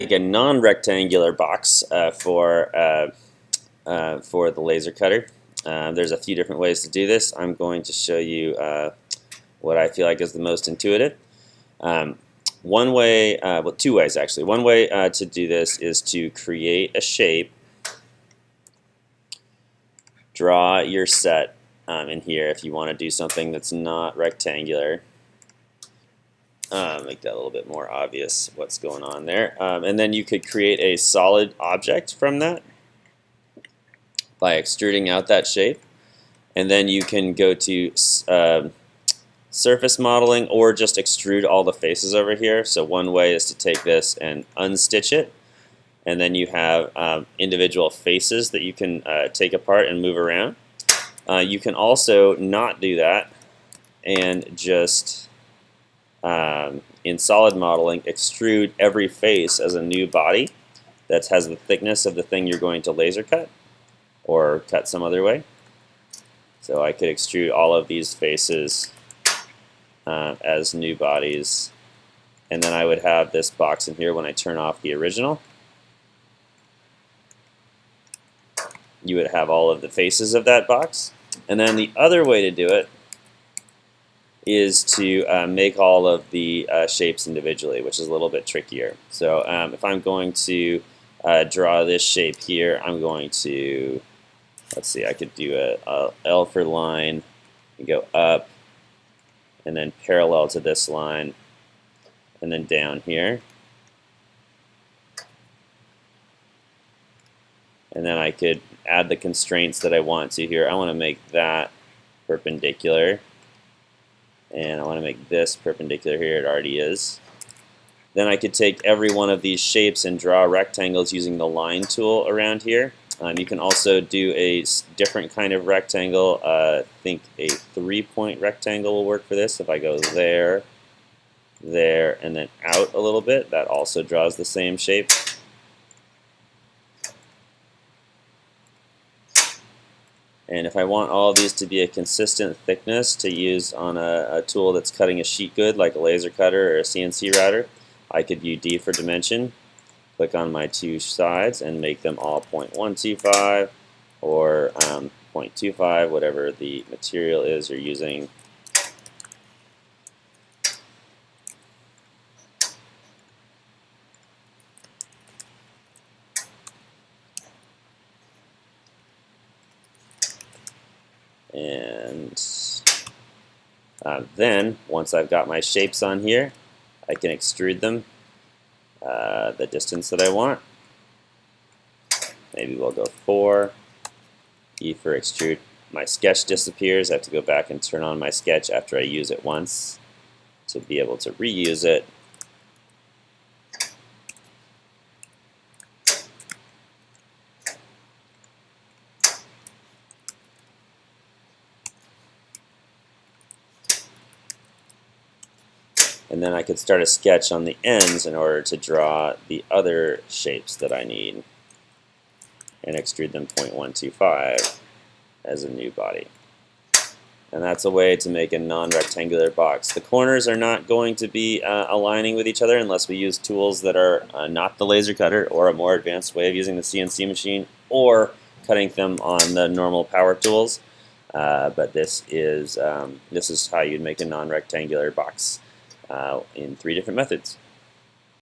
Make a non-rectangular box for the laser cutter. There's a few different ways to do this. I'm going to show you what I feel like is the most intuitive. One way, well, two ways actually. One way to do this is to create a shape, draw your set in here if you want to do something that's not rectangular. Make that a little bit more obvious what's going on there. And then you could create a solid object from that by extruding out that shape. And then you can go to surface modeling or just extrude all the faces over here. So one way is to take this and unstitch it. And then you have individual faces that you can take apart and move around. You can also not do that and just in solid modeling, extrude every face as a new body that has the thickness of the thing you're going to laser cut or cut some other way. So I could extrude all of these faces as new bodies, and then I would have this box in here when I turn off the original. You would have all of the faces of that box. And then the other way to do it is to make all of the shapes individually, which is a little bit trickier. So if I'm going to draw this shape here, I'm going to, let's see, I could do a L for line and go up and then parallel to this line and then down here. And then I could add the constraints that I want to here. I want to make that perpendicular. And I want to make this perpendicular here. It already is. Then I could take every one of these shapes and draw rectangles using the line tool around here. You can also do a different kind of rectangle. I think a 3-point rectangle will work for this. If I go there, there, and then out a little bit, that also draws the same shape. And if I want all of these to be a consistent thickness to use on a tool that's cutting a sheet good, like a laser cutter or a CNC router, I could view D for dimension, click on my two sides, and make them all 0.125 or 0.25, whatever the material is you're using. And then, once I've got my shapes on here, I can extrude them the distance that I want. Maybe we'll go 4. E for extrude. My sketch disappears. I have to go back and turn on my sketch after I use it once to be able to reuse it. And then I could start a sketch on the ends in order to draw the other shapes that I need and extrude them 0.125 as a new body. And that's a way to make a non-rectangular box. The corners are not going to be aligning with each other unless we use tools that are not the laser cutter or a more advanced way of using the CNC machine or cutting them on the normal power tools. But this is how you'd make a non-rectangular box in 3 different methods.